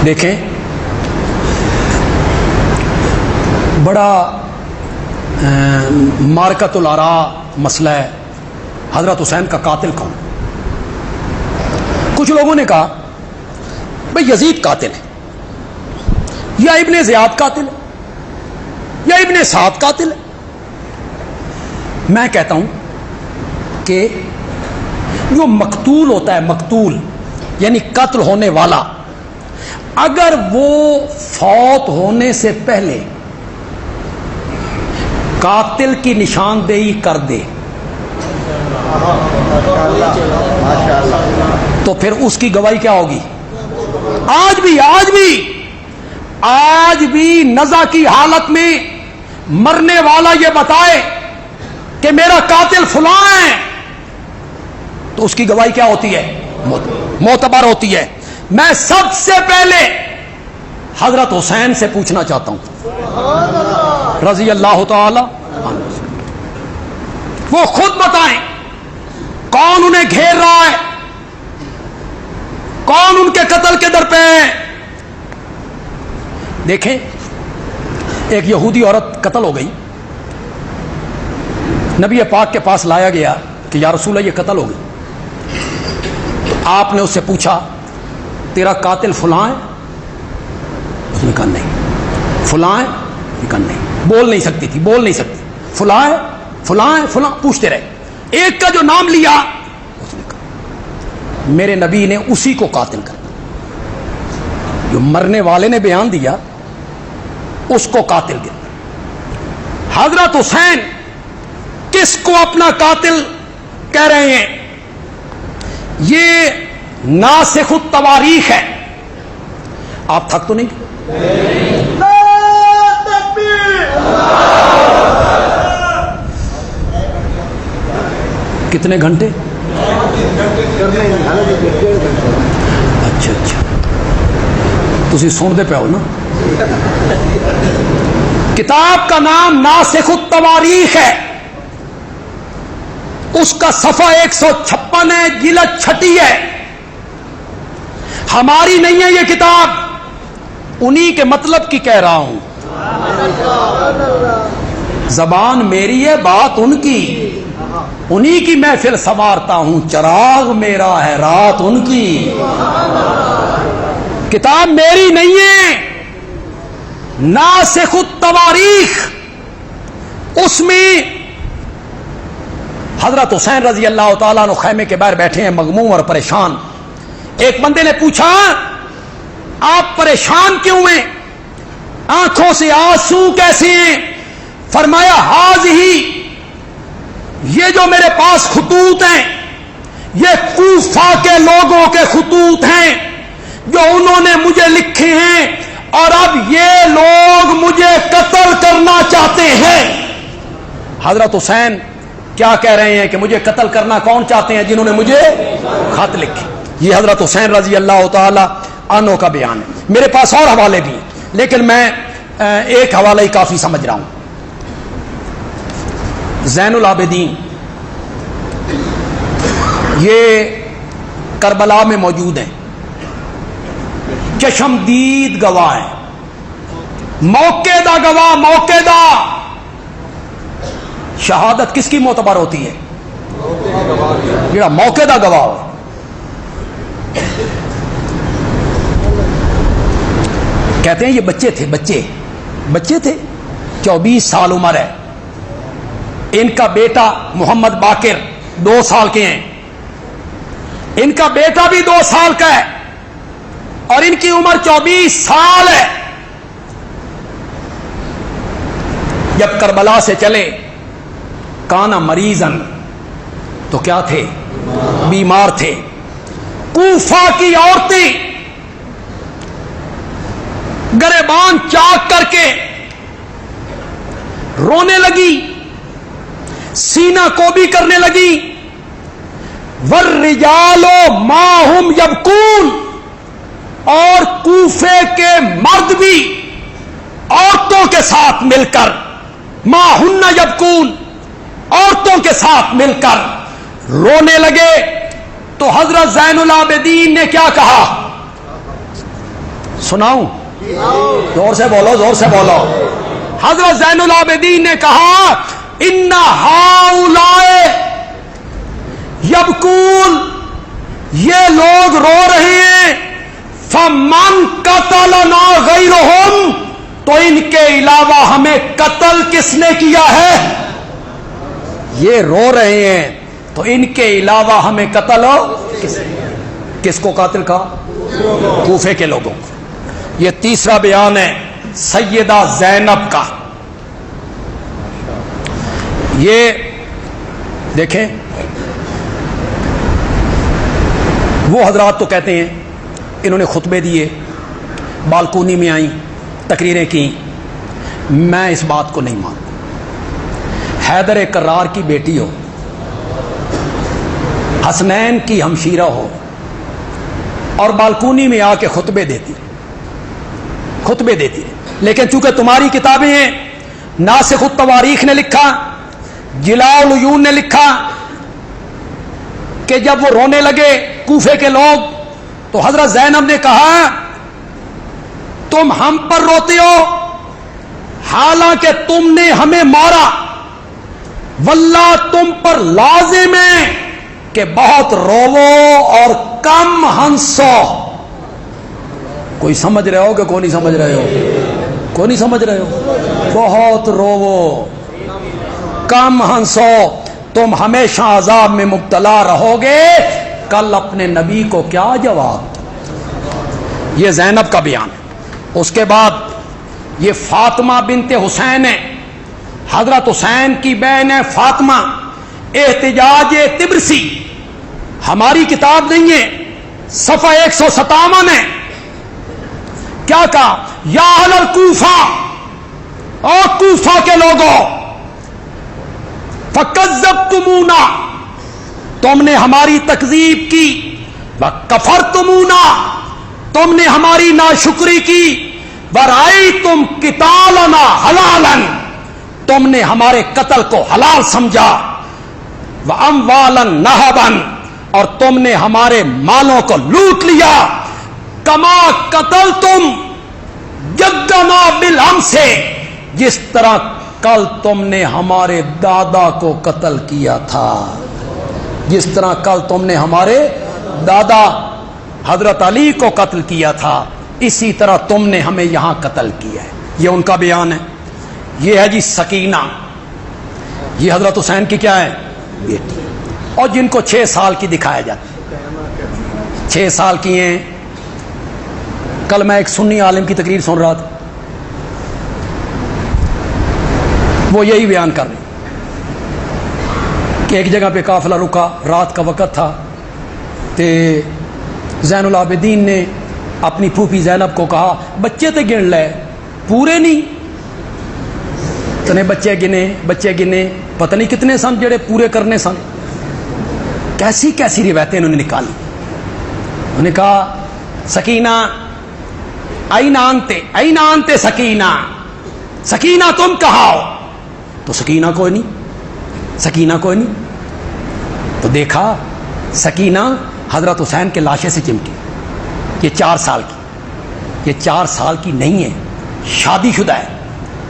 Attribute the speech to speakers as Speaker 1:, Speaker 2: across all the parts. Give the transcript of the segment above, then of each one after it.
Speaker 1: دیکھیں بڑا مارکۃ الآراء مسئلہ ہے حضرت حسین کا قاتل کون. کچھ لوگوں نے کہا بھئی یزید قاتل ہے، یا ابن زیاد قاتل ہے، یا ابن سعد قاتل ہے. میں کہتا ہوں کہ جو مقتول ہوتا ہے، مقتول یعنی قتل ہونے والا، اگر وہ فوت ہونے سے پہلے قاتل کی نشاندہی کر دے تو پھر اس کی گواہی کیا ہوگی؟ آج بھی نزع کی حالت میں مرنے والا یہ بتائے کہ میرا قاتل فلاں ہے تو اس کی گواہی کیا ہوتی ہے؟ معتبر ہوتی ہے. میں سب سے پہلے حضرت حسین سے پوچھنا چاہتا ہوں رضی اللہ تعالی عنہ، وہ خود بتائیں کون انہیں گھیر رہا ہے، کون ان کے قتل کے در پہ ہے. دیکھیں ایک یہودی عورت قتل ہو گئی، نبی پاک کے پاس لایا گیا کہ یا رسول اللہ یہ قتل ہو گئی. تو آپ نے اس سے پوچھا تیرا قاتل فلاں ہے؟ اس نے کہا نہیں. فلاں ہے؟ کہا نہیں. بول نہیں سکتی. فلاں ہے، فلاں ہے، فلاں پوچھتے رہے. ایک کا جو نام لیا اس نے کہا میرے نبی نے اسی کو قاتل کر دیا. جو مرنے والے نے بیان دیا اس کو قاتل کر دیا. حضرت حسین کس کو اپنا قاتل کہہ رہے ہیں؟ یہ ناسخ التواریخ ہے. آپ تھک تو نہیں گئے؟ کتنے گھنٹے؟ اچھا تسی سنتے پہ ہو نا. کتاب کا نام ناسخ التواریخ ہے، اس کا صفحہ 156 ہے، جلد 6 ہے. ہماری نہیں ہے یہ کتاب، انہی کے مطلب کی کہہ رہا ہوں. زبان میری ہے، بات ان کی، انہی کی محفل سنوارتا ہوں. چراغ میرا ہے، رات ان کی. کتاب میری نہیں ہے. ناسخ التواریخ، اس میں حضرت حسین رضی اللہ تعالیٰ عنہ خیمے کے باہر بیٹھے ہیں مغموم اور پریشان. ایک بندے نے پوچھا آپ پریشان کیوں ہیں، آنکھوں سے آنسو کیسے ہیں؟ فرمایا ہاذہی، یہ جو میرے پاس خطوط ہیں یہ کوفہ کے لوگوں کے خطوط ہیں جو انہوں نے مجھے لکھے ہیں، اور اب یہ لوگ مجھے قتل کرنا چاہتے ہیں. حضرت حسین کیا کہہ رہے ہیں کہ مجھے قتل کرنا کون چاہتے ہیں؟ جنہوں نے مجھے خط لکھے. یہ حضرت حسین رضی اللہ تعالی عنہ کا بیان ہے. میرے پاس اور حوالے بھی ہیں لیکن میں ایک حوالہ ہی کافی سمجھ رہا ہوں. زین العابدین یہ کربلا میں موجود ہیں، چشمدید گواہ ہیں، موقع دا گواہ. موقع دا شہادت کس کی معتبر ہوتی ہے؟ جڑا موقع دا گواہ ہو. کہتے ہیں یہ بچے تھے 24 سال عمر ہے. ان کا بیٹا محمد باقر 2 سال کے ہیں، ان کا بیٹا بھی 2 سال کا ہے، اور ان کی عمر 24 سال ہے. جب کربلا سے چلے کانا مریضن، تو کیا تھے؟ بیمار تھے. کوفہ کی عورتیں گریبان چاک کر کے رونے لگی، سینہ کو بھی کرنے لگی. والرجال ماہم یبکون، اور کوفے کے مرد بھی عورتوں کے ساتھ مل کر، ماہن یبکون، عورتوں کے ساتھ مل کر رونے لگے. تو حضرت زین العابدین نے کیا کہا؟ سناؤں؟ زور سے بولو، زور سے بولو. حضرت زین العابدین نے کہا ان ہؤلاء یبکون، یہ لوگ رو رہے ہیں، فمن قتلنا غیرہم، تو ان کے علاوہ ہمیں قتل کس نے کیا ہے؟ یہ رو رہے ہیں تو ان کے علاوہ ہمیں قتل ہو کس کو قاتل کہا؟ کوفے کے لوگوں کو. یہ تیسرا بیان ہے سیدہ زینب کا. یہ دیکھیں وہ حضرات تو کہتے ہیں انہوں نے خطبے دیے، بالکونی میں آئیں، تقریریں کی. میں اس بات کو نہیں مانتا. حیدر کرار کی بیٹی ہو، حسنین کی ہمشیرہ ہو، اور بالکونی میں آ کے خطبے دیتی، لیکن چونکہ تمہاری کتابیں ہیں، ناسخ التواریخ نے لکھا، جلاء العیون نے لکھا کہ جب وہ رونے لگے کوفے کے لوگ تو حضرت زینب نے کہا تم ہم پر روتے ہو حالانکہ تم نے ہمیں مارا، واللہ تم پر لازم ہے کہ بہت روو اور کم ہنسو. کوئی سمجھ رہے ہو کہ کوئی نہیں سمجھ رہے ہو؟ کوئی نہیں سمجھ رہے ہو؟ بہت روو، کم ہنسو، تم ہمیشہ عذاب میں مبتلا رہو گے. کل اپنے نبی کو کیا جواب؟ یہ زینب کا بیان ہے. اس کے بعد یہ فاطمہ بنت حسین ہے، حضرت حسین کی بہن ہے فاطمہ. احتجاج طبرسی ہماری کتاب نہیں ہے، صفحہ 157 ہے. کیا کہا؟ یا اہل الکوفہ، اور کوفہ کے لوگوں، فکذبتمونا، تم نے ہماری تکذیب کی، وکفرتمونا، تم نے ہماری ناشکری کی، ورأیتم قتالنا حلالا، تم نے ہمارے قتل کو حلال سمجھا، واموالا نہبا، اور تم نے ہمارے مالوں کو لوٹ لیا. کما قتل تم جدنا بالامس، جس طرح کل تم نے ہمارے دادا کو قتل کیا تھا، جس طرح کل تم نے ہمارے دادا حضرت علی کو قتل کیا تھا، اسی طرح تم نے ہمیں یہاں قتل کیا ہے. یہ ان کا بیان ہے. یہ ہے جی سکینہ، یہ حضرت حسین کی کیا ہے؟ بیٹی، اور جن کو 6 سال کی دکھایا جاتا، 6 سال کی ہیں. کل میں ایک سنی عالم کی تقریر سن رہا تھا، وہ یہی بیان کر رہے کہ ایک جگہ پہ قافلہ رکا، رات کا وقت تھا، تو زین العابدین نے اپنی پھوپھی زینب کو کہا بچے تے گن لے، پورے نہیں. تو نے بچے گنے، پتہ نہیں کتنے سن جڑے پورے کرنے سن. کیسی کیسی روایتیں انہوں نے نکالی. انہوں نے کہا سکینہ این انت سکینہ، سکینہ تم کہاں ہو؟ تو سکینہ کوئی نہیں. تو دیکھا سکینہ حضرت حسین کے لاشے سے چمکی. یہ 4 سال کی، یہ 4 سال کی نہیں ہے، شادی شدہ ہے،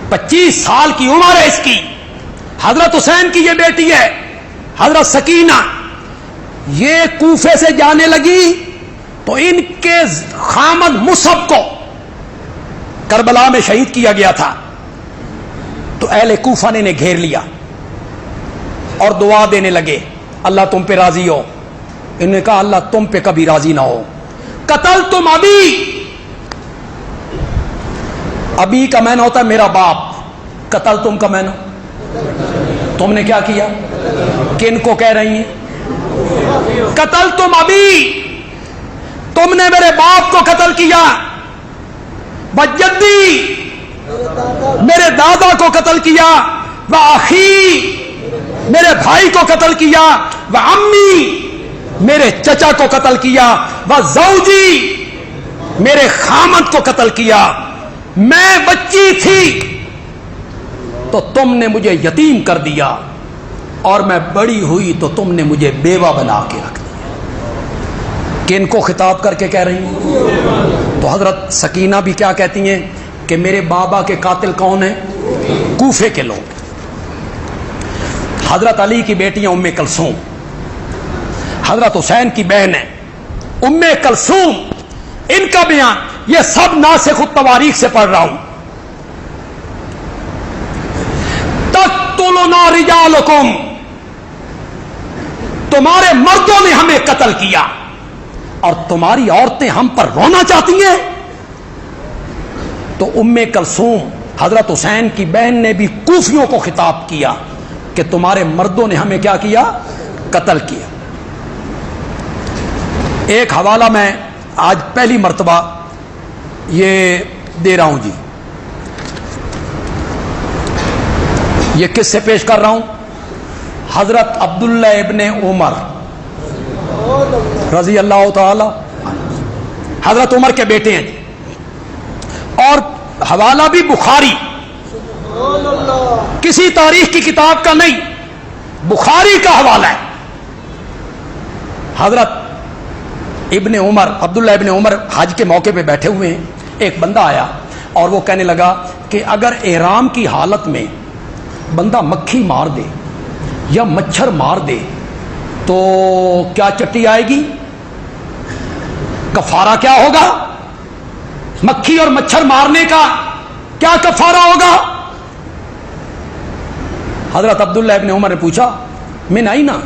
Speaker 1: 25 سال کی عمر ہے اس کی. حضرت حسین کی یہ بیٹی ہے حضرت سکینہ. یہ کوفے سے جانے لگی تو ان کے خامد مصعب کو کربلا میں شہید کیا گیا تھا. تو اہل کوفہ نے انہیں گھیر لیا اور دعا دینے لگے اللہ تم پہ راضی ہو. انہوں نے کہا اللہ تم پہ کبھی راضی نہ ہو. قتل تم ابھی کا معنی ہوتا ہے میرا باپ، قتل تم کا معنی تم نے کیا کیا؟ کن کو کہہ رہی ہیں؟ قتل تم تم نے میرے باپ کو قتل کیا، بجدی میرے دادا کو قتل کیا، واخی میرے بھائی کو قتل کیا، وامی میرے چچا کو قتل کیا، وزوجی میرے خامد کو قتل کیا. میں بچی تھی تو تم نے مجھے یتیم کر دیا، اور میں بڑی ہوئی تو تم نے مجھے بیوہ بنا کے رکھ دیا. کن کو خطاب کر کے کہہ رہی ہیں؟ تو حضرت سکینہ بھی کیا کہتی ہیں کہ میرے بابا کے قاتل کون ہیں؟ کوفے کے لوگ۔ حضرت علی کی بیٹیاں ام کلثوم، حضرت حسین کی بہن ہے ام کلثوم، ان کا بیان یہ سب ناسخ التواریخ سے پڑھ رہا ہوں۔ تقتلنا رجالکم، تمہارے مردوں نے ہمیں قتل کیا اور تمہاری عورتیں ہم پر رونا چاہتی ہیں۔ تو ام کلثوم حضرت حسین کی بہن نے بھی کوفیوں کو خطاب کیا کہ تمہارے مردوں نے ہمیں کیا کیا؟ قتل کیا۔ ایک حوالہ میں آج پہلی مرتبہ یہ دے رہا ہوں جی، یہ کس سے پیش کر رہا ہوں؟ حضرت عبداللہ ابن عمر رضی اللہ تعالی، حضرت عمر کے بیٹے ہیں جی، اور حوالہ بھی بخاری، کسی تاریخ کی کتاب کا نہیں، بخاری کا حوالہ ہے۔ حضرت ابن عمر، عبداللہ ابن عمر حج کے موقع پہ بیٹھے ہوئے ہیں، ایک بندہ آیا اور وہ کہنے لگا کہ اگر احرام کی حالت میں بندہ مکھی مار دے یا مچھر مار دے تو کیا چٹی آئے گی؟ کفارہ کیا ہوگا؟ مکھی اور مچھر مارنے کا کیا کفارہ ہوگا؟ حضرت عبداللہ ابن عمر نے پوچھا من آئی نا،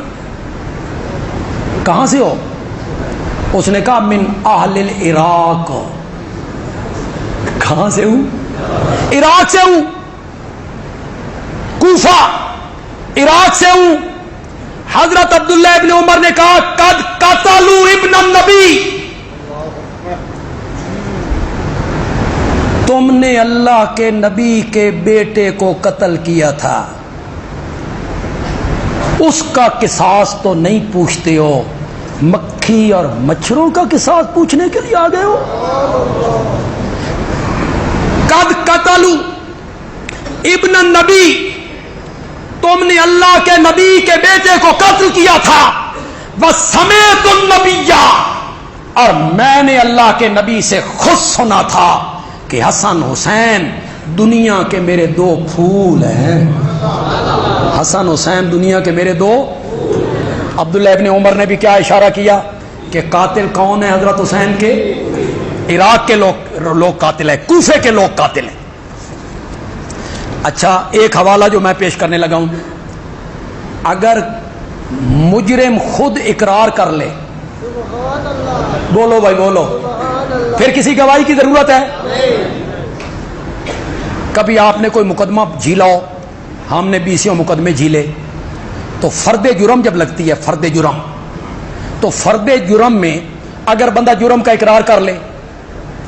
Speaker 1: کہاں سے ہو؟ اس نے کہا من اہل العراق، کہاں سے ہوں؟ عراق سے ہوں، کوفہ عراق سے ہوں۔ حضرت عبداللہ ابن عمر نے کہا قد قتلوا ابن النبی، تم نے اللہ کے نبی کے بیٹے کو قتل کیا تھا، اس کا قصاص تو نہیں پوچھتے ہو، مکھی اور مچھروں کا قصاص پوچھنے کے لیے آ گئے ہو۔ قد قتلوا ابن النبی، تم نے اللہ کے نبی کے بیٹے کو قتل کیا تھا، وَسَمِعْتُ النَّبِيَّ، اور میں نے اللہ کے نبی سے خود سنا تھا کہ حسن حسین دنیا کے میرے دو پھول ہیں، حسن حسین دنیا کے میرے دو۔ عبداللہ ابن عمر نے بھی کیا اشارہ کیا کہ قاتل کون ہے حضرت حسین کے؟ عراق کے لوگ قاتل ہیں، کوفے کے لوگ قاتل ہیں۔ اچھا، ایک حوالہ جو میں پیش کرنے لگا ہوں، اگر مجرم خود اقرار کر لے، بولو بھائی بولو، پھر کسی گواہی کی ضرورت ہے؟ کبھی آپ نے کوئی مقدمہ جھیلا ہو، ہم نے 20 مقدمے جھیلے، تو فرد جرم جب لگتی ہے، فرد جرم، تو فرد جرم میں اگر بندہ جرم کا اقرار کر لے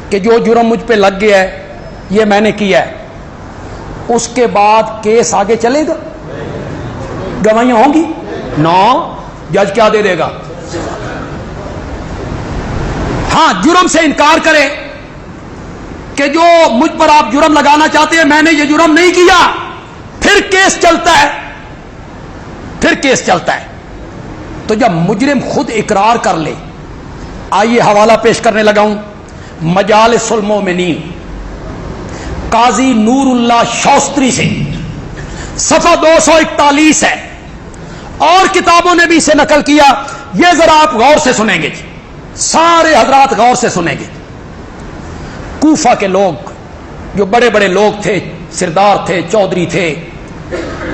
Speaker 1: کہ جو جرم مجھ پہ لگ گیا ہے یہ میں نے کیا ہے، اس کے بعد کیس آگے چلے گا؟ گواہیاں ہوں گی؟ نہ، جج کیا دے دے گا؟ ہاں، جرم سے انکار کرے کہ جو مجھ پر آپ جرم لگانا چاہتے ہیں میں نے یہ جرم نہیں کیا، پھر کیس چلتا ہے، پھر کیس چلتا ہے۔ تو جب مجرم خود اقرار کر لے، آئیے حوالہ پیش کرنے لگا ہوں، مجالس المومنین، قاضی نور اللہ شوستری سے، صفحہ 241 ہے، اور کتابوں نے بھی اسے نقل کیا۔ یہ ذرا آپ غور سے سنیں گے جی، سارے حضرات غور سے سنیں گے۔ کوفہ کے لوگ جو بڑے بڑے لوگ تھے، سردار تھے، چودھری تھے،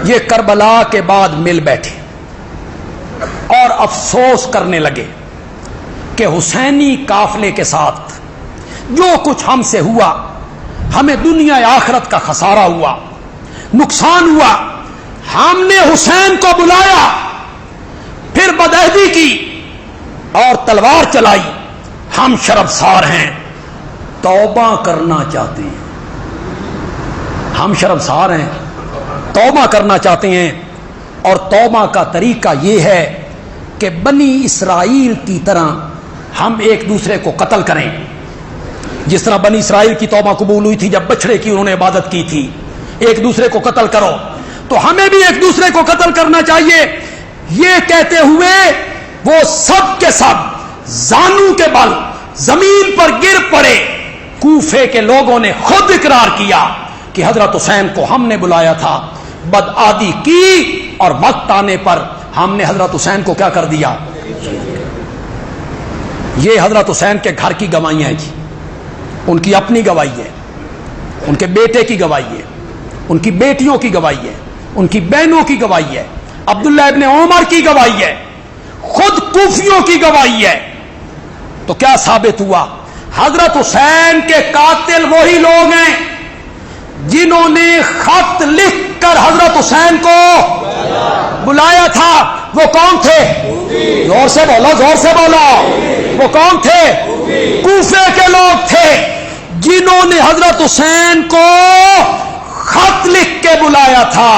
Speaker 1: یہ کربلا کے بعد مل بیٹھے اور افسوس کرنے لگے کہ حسینی قافلے کے ساتھ جو کچھ ہم سے ہوا، ہمیں دنیا آخرت کا خسارہ ہوا، نقصان ہوا، ہم نے حسین کو بلایا، پھر بدعہدی کی اور تلوار چلائی، ہم شرمسار ہیں، توبہ کرنا چاہتے ہیں، ہم شرمسار ہیں، توبہ کرنا چاہتے ہیں۔ اور توبہ کا طریقہ یہ ہے کہ بنی اسرائیل کی طرح ہم ایک دوسرے کو قتل کریں، جس طرح بنی اسرائیل کی توبہ قبول ہوئی تھی جب بچڑے کی انہوں نے عبادت کی تھی، ایک دوسرے کو قتل کرو، تو ہمیں بھی ایک دوسرے کو قتل کرنا چاہیے۔ یہ کہتے ہوئے وہ سب کے سب زانو کے بل زمین پر گر پڑے. کوفے کے لوگوں نے خود اقرار کیا کہ حضرت حسین کو ہم نے بلایا تھا, بدعادی کی, اور وقت آنے پر ہم نے حضرت حسین کو کیا کر دیا. یہ حضرت حسین کے گھر کی گواہیاں ہیں جی, ان کی اپنی گواہی ہے, ان کے بیٹے کی گواہی ہے, ان کی بیٹیوں کی گواہی ہے, ان کی بہنوں کی گواہی ہے, عبداللہ ابن عمر کی گواہی ہے, خود کوفیوں کی گواہی ہے. تو کیا ثابت ہوا؟ حضرت حسین کے قاتل وہی لوگ ہیں جنہوں نے خط لکھ کر حضرت حسین کو بلایا تھا. وہ کون تھے؟ زور سے بولو, زور سے بولو. وہ کون تھے؟ کوفے کے لوگ تھے جنہوں نے حضرت حسین کو خط لکھ کے بلایا تھا.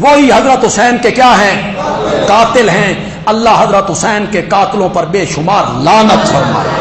Speaker 1: وہی حضرت حسین کے کیا ہیں؟ قاتل ہیں. اللہ حضرت حسین کے قاتلوں پر بے شمار لعنت فرمائے.